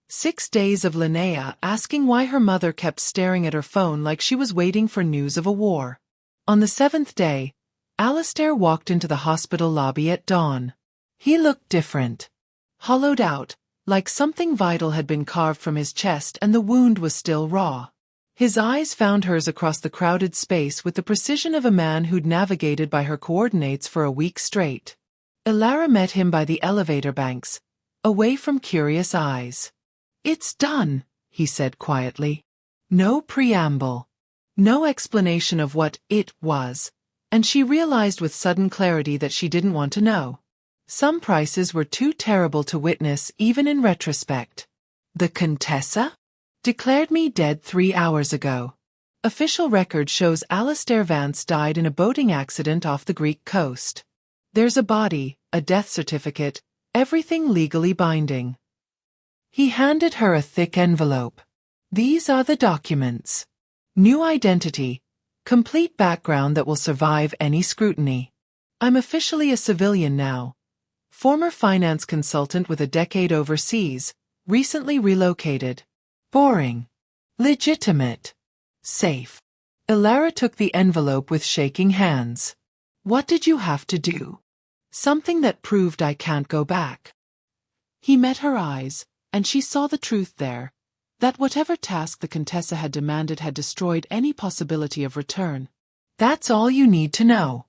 6 days of Linnea asking why her mother kept staring at her phone like she was waiting for news of a war. On the 7th day, Alistair walked into the hospital lobby at dawn. He looked different. Hollowed out, like something vital had been carved from his chest and the wound was still raw. His eyes found hers across the crowded space with the precision of a man who'd navigated by her coordinates for a week straight. Elara met him by the elevator banks, away from curious eyes. "It's done," he said quietly. No preamble. No explanation of what it was, and she realized with sudden clarity that she didn't want to know. Some prices were too terrible to witness even in retrospect. "The Contessa? Declared me dead 3 hours ago. Official record shows Alistair Vance died in a boating accident off the Greek coast. There's a body, a death certificate, everything legally binding." He handed her a thick envelope. "These are the documents. New identity, complete background that will survive any scrutiny. I'm officially a civilian now. Former finance consultant with a decade overseas, recently relocated. Boring. Legitimate. Safe." Elara took the envelope with shaking hands. "What did you have to do?" "Something that proved I can't go back." He met her eyes, and she saw the truth there, that whatever task the Contessa had demanded had destroyed any possibility of return. "That's all you need to know.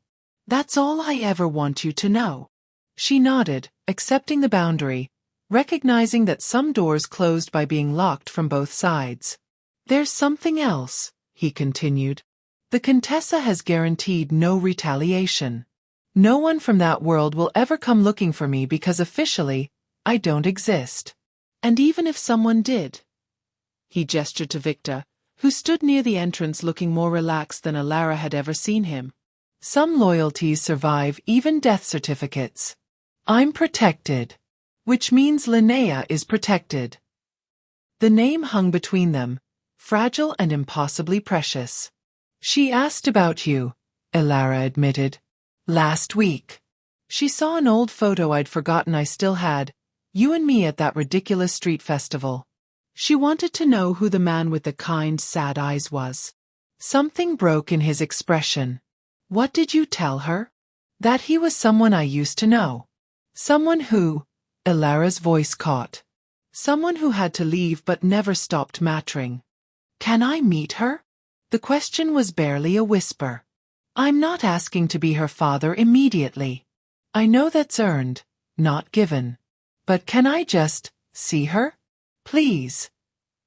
That's all I ever want you to know." She nodded, accepting the boundary, recognizing that some doors closed by being locked from both sides. "There's something else," he continued. "The Contessa has guaranteed no retaliation. No one from that world will ever come looking for me because officially, I don't exist. And even if someone did—" He gestured to Victor, who stood near the entrance looking more relaxed than Elara had ever seen him. "Some loyalties survive even death certificates. I'm protected. Which means Linnea is protected." The name hung between them, fragile and impossibly precious. "She asked about you," Elara admitted. "Last week. She saw an old photo I'd forgotten I still had, you and me at that ridiculous street festival. She wanted to know who the man with the kind, sad eyes was." Something broke in his expression. "What did you tell her?" "That he was someone I used to know. Someone who—" Elara's voice caught. "Someone who had to leave but never stopped mattering." "Can I meet her?" The question was barely a whisper. "I'm not asking to be her father immediately. I know that's earned, not given. But can I just see her? Please.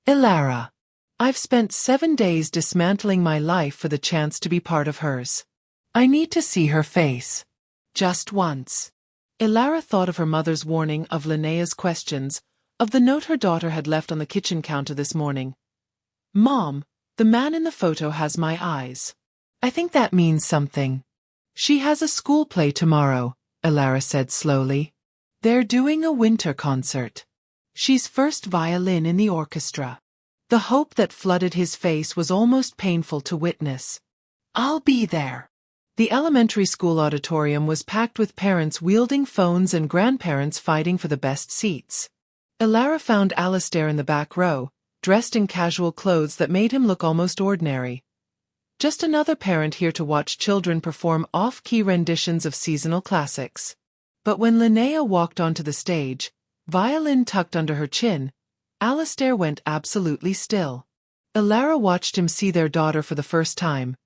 Elara. I've spent 7 days dismantling my life for the chance to be part of hers. I need to see her face. Just once." Elara thought of her mother's warning, of Linnea's questions, of the note her daughter had left on the kitchen counter this morning. "Mom, the man in the photo has my eyes. I think that means something." "She has a school play tomorrow," Elara said slowly. "They're doing a winter concert. She's first violin in the orchestra." The hope that flooded his face was almost painful to witness. "I'll be there." The elementary school auditorium was packed with parents wielding phones and grandparents fighting for the best seats. Elara found Alistair in the back row, dressed in casual clothes that made him look almost ordinary. Just another parent here to watch children perform off-key renditions of seasonal classics. But when Linnea walked onto the stage, violin tucked under her chin, Alistair went absolutely still. Elara watched him see their daughter for the first time.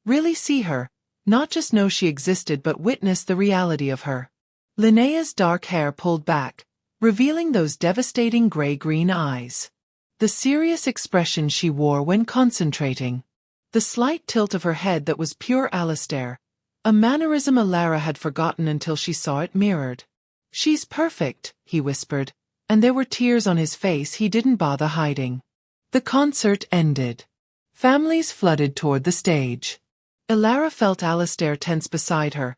Really see her, not just know she existed but witness the reality of her. Linnea's dark hair pulled back, revealing those devastating gray-green eyes. The serious expression she wore when concentrating. The slight tilt of her head that was pure Alistair, a mannerism Elara had forgotten until she saw it mirrored. "She's perfect," he whispered, and there were tears on his face he didn't bother hiding. The concert ended. Families flooded toward the stage. Elara felt Alistair tense beside her,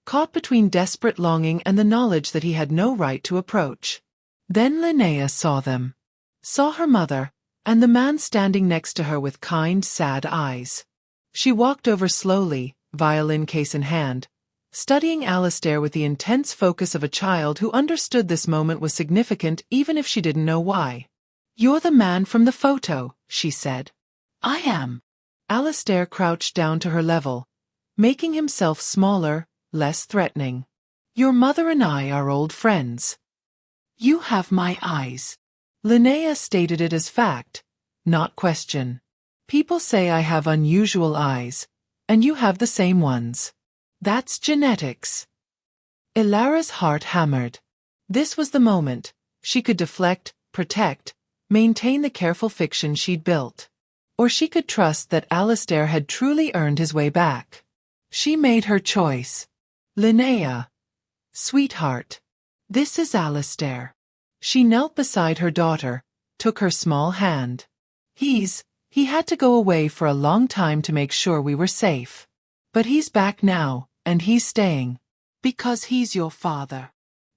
caught between desperate longing and the knowledge that he had no right to approach. Then Linnea saw them. Saw her mother, and the man standing next to her with kind, sad eyes. She walked over slowly, violin case in hand, studying Alistair with the intense focus of a child who understood this moment was significant even if she didn't know why. "You're the man from the photo," she said. "I am." Alistair crouched down to her level, making himself smaller, less threatening. "Your mother and I are old friends." "You have my eyes." Linnea stated it as fact, not question. People say I have unusual eyes, and you have the same ones. That's genetics. Elara's heart hammered. This was the moment. She could deflect, protect, maintain the careful fiction she'd built. Or she could trust that Alistair had truly earned his way back. She made her choice. Linnea. Sweetheart. This is Alistair. She knelt beside her daughter, took her small hand. He had to go away for a long time to make sure we were safe. But he's back now, and he's staying. Because he's your father.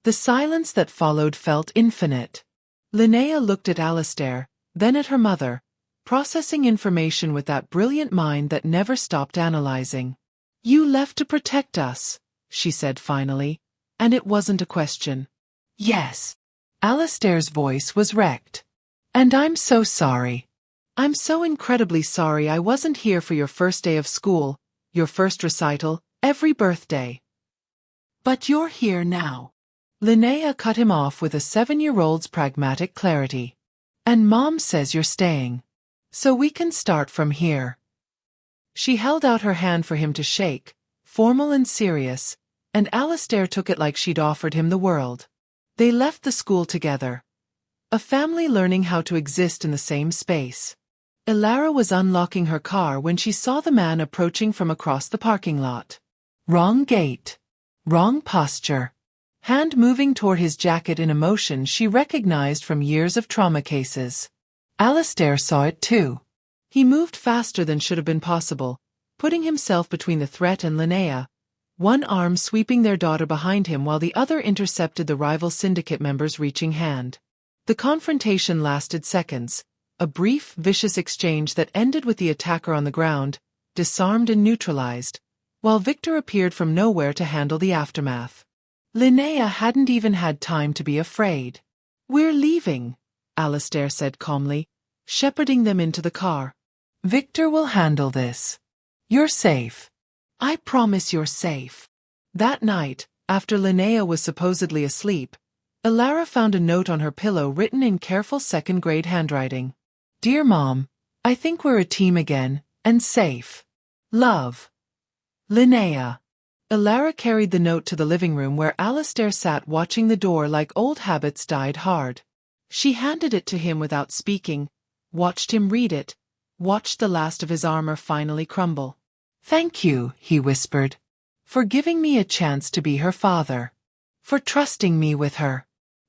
The silence that followed felt infinite. Linnea looked at Alistair, then at her mother, processing information with that brilliant mind that never stopped analyzing. You left to protect us, she said finally, and it wasn't a question. Yes. Alistair's voice was wrecked. And I'm so sorry. I'm so incredibly sorry I wasn't here for your first day of school, your first recital, every birthday. But you're here now. Linnea cut him off with a 7-year-old's pragmatic clarity. And Mom says you're staying. So we can start from here. She held out her hand for him to shake, formal and serious, and Alistair took it like she'd offered him the world. They left the school together. A family learning how to exist in the same space. Elara was unlocking her car when she saw the man approaching from across the parking lot. Wrong gait. Wrong posture. Hand moving toward his jacket in a motion she recognized from years of trauma cases. Alistair saw it too. He moved faster than should have been possible, putting himself between the threat and Linnea, one arm sweeping their daughter behind him while the other intercepted the rival syndicate member's reaching hand. The confrontation lasted seconds, a brief, vicious exchange that ended with the attacker on the ground, disarmed and neutralized, while Victor appeared from nowhere to handle the aftermath. Linnea hadn't even had time to be afraid. We're leaving, Alistair said calmly, shepherding them into the car. Victor will handle this. You're safe. I promise you're safe. That night, after Linnea was supposedly asleep, Elara found a note on her pillow written in careful second-grade handwriting. Dear Mom, I think we're a team again, and safe. Love. Linnea. Elara carried the note to the living room where Alistair sat watching the door like old habits died hard. She handed it to him without speaking, watched him read it, watched the last of his armor finally crumble. Thank you, he whispered, for giving me a chance to be her father. For trusting me with her.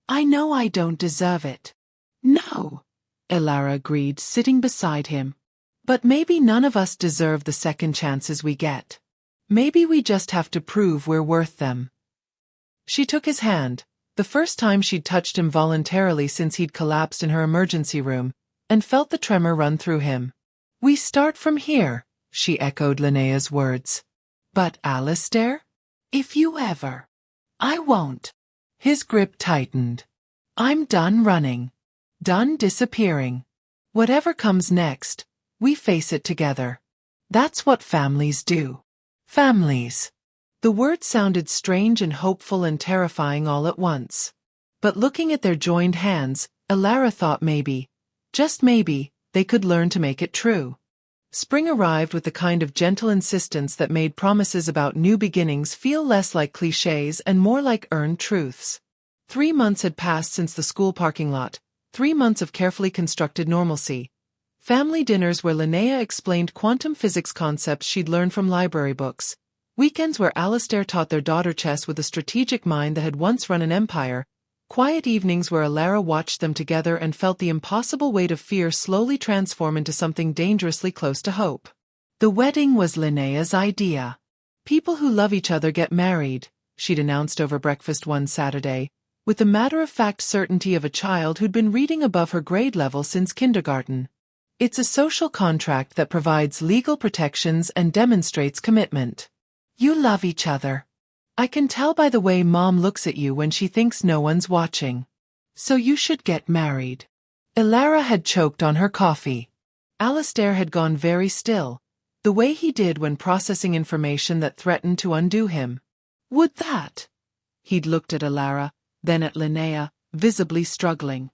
I know I don't deserve it. No, Elara agreed, sitting beside him. But maybe none of us deserve the second chances we get. Maybe we just have to prove we're worth them. She took his hand, the first time she'd touched him voluntarily since he'd collapsed in her emergency room, and felt the tremor run through him. We start from here, she echoed Linnea's words. But Alistair? If you ever. I won't. His grip tightened. I'm done running. Done disappearing. Whatever comes next, we face it together. That's what families do. Families. The word sounded strange and hopeful and terrifying all at once. But looking at their joined hands, Elara thought maybe, just maybe, they could learn to make it true. Spring arrived with the kind of gentle insistence that made promises about new beginnings feel less like clichés and more like earned truths. 3 months had passed since the school parking lot, 3 months of carefully constructed normalcy. Family dinners where Linnea explained quantum physics concepts she'd learned from library books. Weekends where Alistair taught their daughter chess with a strategic mind that had once run an empire. Quiet evenings where Elara watched them together and felt the impossible weight of fear slowly transform into something dangerously close to hope. The wedding was Linnea's idea. People who love each other get married, she'd announced over breakfast one Saturday, with the matter-of-fact certainty of a child who'd been reading above her grade level since kindergarten. It's a social contract that provides legal protections and demonstrates commitment. You love each other. I can tell by the way Mom looks at you when she thinks no one's watching. So you should get married. Elara had choked on her coffee. Alistair had gone very still, the way he did when processing information that threatened to undo him. Would that? He'd looked at Elara, then at Linnea, visibly struggling.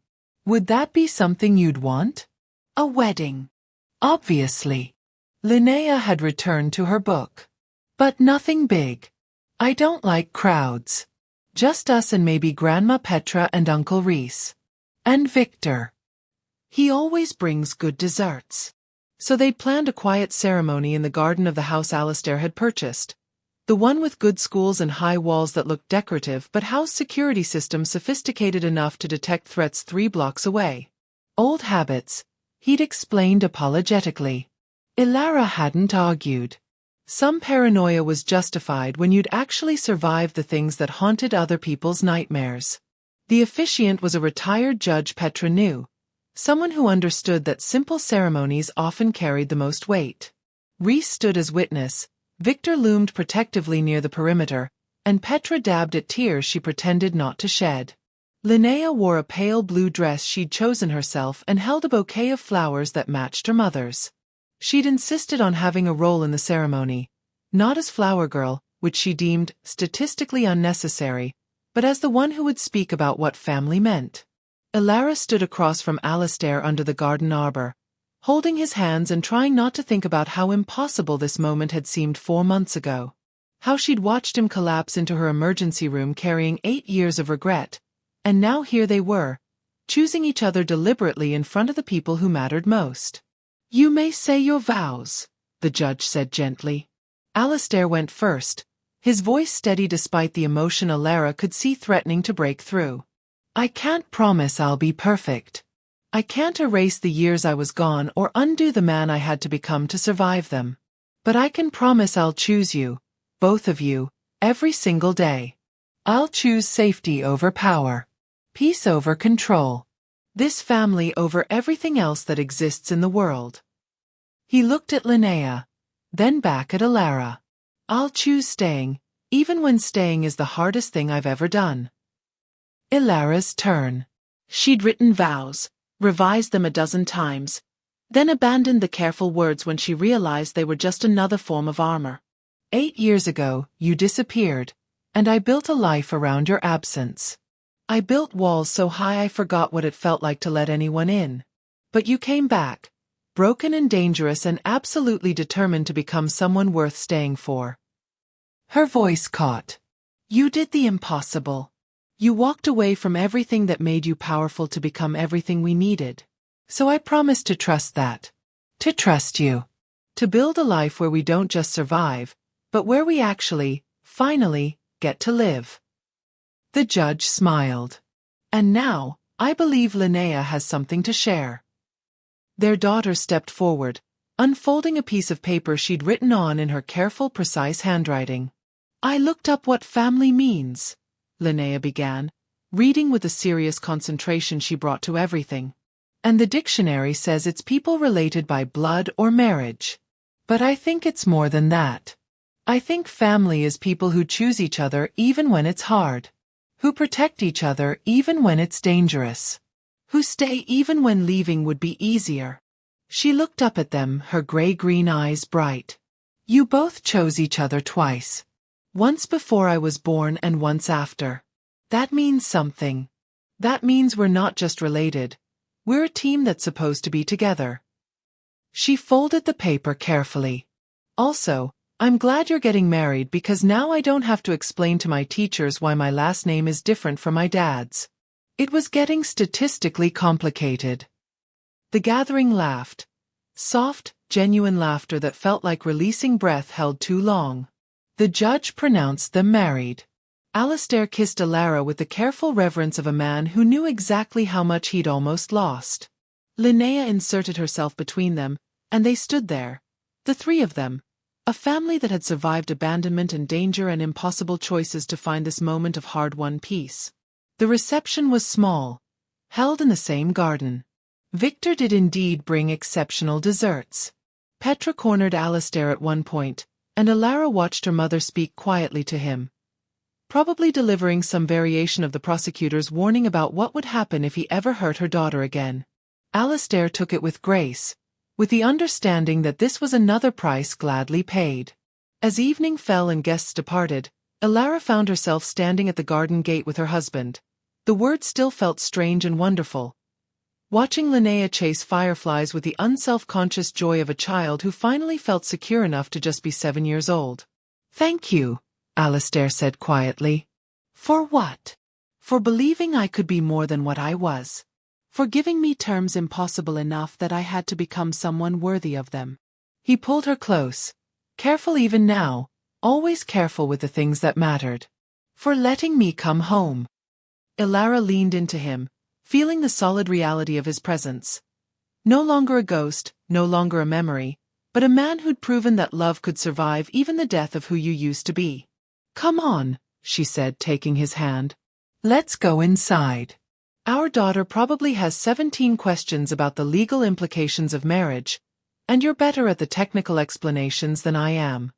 Would that be something you'd want? A wedding. Obviously. Linnea had returned to her book. But nothing big. I don't like crowds. Just us and maybe Grandma Petra and Uncle Reese. And Victor. He always brings good desserts. So they'd planned a quiet ceremony in the garden of the house Alistair had purchased. The one with good schools and high walls that looked decorative but housed security systems sophisticated enough to detect threats 3 blocks away. Old habits, he'd explained apologetically. Elara hadn't argued. Some paranoia was justified when you'd actually survived the things that haunted other people's nightmares. The officiant was a retired judge Petra knew, someone who understood that simple ceremonies often carried the most weight. Reese stood as witness, Victor loomed protectively near the perimeter, and Petra dabbed at tears she pretended not to shed. Linnea wore a pale blue dress she'd chosen herself and held a bouquet of flowers that matched her mother's. She'd insisted on having a role in the ceremony, not as flower girl, which she deemed statistically unnecessary, but as the one who would speak about what family meant. Elara stood across from Alistair under the garden arbor, holding his hands and trying not to think about how impossible this moment had seemed 4 months ago. How she'd watched him collapse into her emergency room carrying 8 years of regret, and now here they were, choosing each other deliberately in front of the people who mattered most. "You may say your vows," the judge said gently. Alistair went first, his voice steady despite the emotion Elara could see threatening to break through. "I can't promise I'll be perfect. I can't erase the years I was gone or undo the man I had to become to survive them. But I can promise I'll choose you, both of you, every single day. I'll choose safety over power, peace over control, this family over everything else that exists in the world." He looked at Linnea, then back at Elara. "I'll choose staying, even when staying is the hardest thing I've ever done." Elara's turn. She'd written vows, revised them a dozen times, then abandoned the careful words when she realized they were just another form of armor. 8 years ago, you disappeared, and I built a life around your absence. I built walls so high I forgot what it felt like to let anyone in. But you came back, broken and dangerous and absolutely determined to become someone worth staying for. Her voice caught. You did the impossible. You walked away from everything that made you powerful to become everything we needed. So I promised to trust that. To trust you. To build a life where we don't just survive, but where we actually, finally, get to live. The judge smiled. And now, I believe Linnea has something to share. Their daughter stepped forward, unfolding a piece of paper she'd written on in her careful, precise handwriting. I looked up what family means, Linnea began, reading with the serious concentration she brought to everything. And the dictionary says it's people related by blood or marriage. But I think it's more than that. I think family is people who choose each other even when it's hard. Who protect each other even when it's dangerous. Who stay even when leaving would be easier. She looked up at them, her gray-green eyes bright. You both chose each other twice. Once before I was born and once after. That means something. That means we're not just related. We're a team that's supposed to be together. She folded the paper carefully. Also, I'm glad you're getting married because now I don't have to explain to my teachers why my last name is different from my dad's. It was getting statistically complicated. The gathering laughed. Soft, genuine laughter that felt like releasing breath held too long. The judge pronounced them married. Alistair kissed Elara with the careful reverence of a man who knew exactly how much he'd almost lost. Linnea inserted herself between them, and they stood there, the 3 of them. A family that had survived abandonment and danger and impossible choices to find this moment of hard-won peace. The reception was small, held in the same garden. Victor did indeed bring exceptional desserts. Petra cornered Alistair at one point, and Elara watched her mother speak quietly to him, probably delivering some variation of the prosecutor's warning about what would happen if he ever hurt her daughter again. Alistair took it with grace, with the understanding that this was another price gladly paid. As evening fell and guests departed, Elara found herself standing at the garden gate with her husband. The word still felt strange and wonderful. watching Linnea chase fireflies with the unself-conscious joy of a child who finally felt secure enough to just be 7 years old. "Thank you," Alistair said quietly. "For what?" "For believing I could be more than what I was. For giving me terms impossible enough that I had to become someone worthy of them." He pulled her close. "Careful even now, always careful with the things that mattered. For letting me come home." Elara leaned into him, feeling the solid reality of his presence. No longer a ghost, no longer a memory, but a man who'd proven that love could survive even the death of who you used to be. "Come on," she said, taking his hand. "Let's go inside. Our daughter probably has 17 questions about the legal implications of marriage, and you're better at the technical explanations than I am."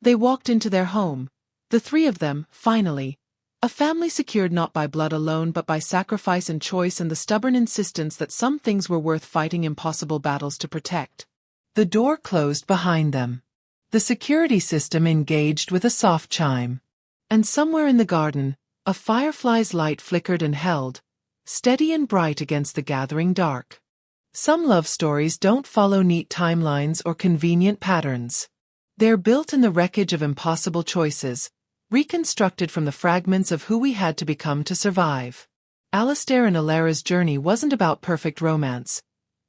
They walked into their home, the three of them, finally. A family secured not by blood alone but by sacrifice and choice and the stubborn insistence that some things were worth fighting impossible battles to protect. The door closed behind them. The security system engaged with a soft chime. And somewhere in the garden, a firefly's light flickered and held, steady and bright against the gathering dark. Some love stories don't follow neat timelines or convenient patterns. They're built in the wreckage of impossible choices, reconstructed from the fragments of who we had to become to survive. Alistair and Elara's journey wasn't about perfect romance.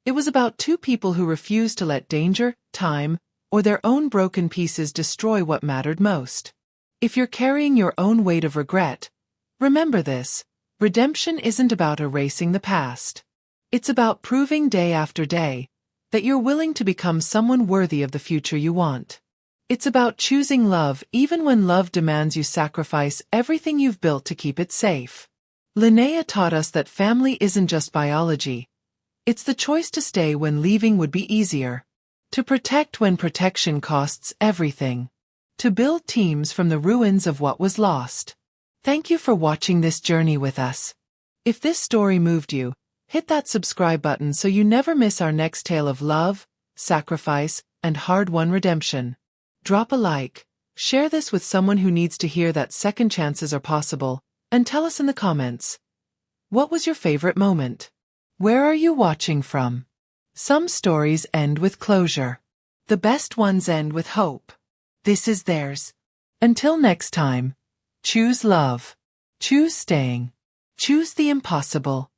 It was about two people who refused to let danger, time, or their own broken pieces destroy what mattered most. If you're carrying your own weight of regret, remember this: redemption isn't about erasing the past. It's about proving day after day that you're willing to become someone worthy of the future you want. It's about choosing love even when love demands you sacrifice everything you've built to keep it safe. Linnea taught us that family isn't just biology. It's the choice to stay when leaving would be easier. To protect when protection costs everything. To build teams from the ruins of what was lost. Thank you for watching this journey with us. If this story moved you, hit that subscribe button so you never miss our next tale of love, sacrifice, and hard-won redemption. Drop a like, share this with someone who needs to hear that second chances are possible, and tell us in the comments. What was your favorite moment? Where are you watching from? Some stories end with closure. The best ones end with hope. This is theirs. Until next time, choose love. Choose staying. Choose the impossible.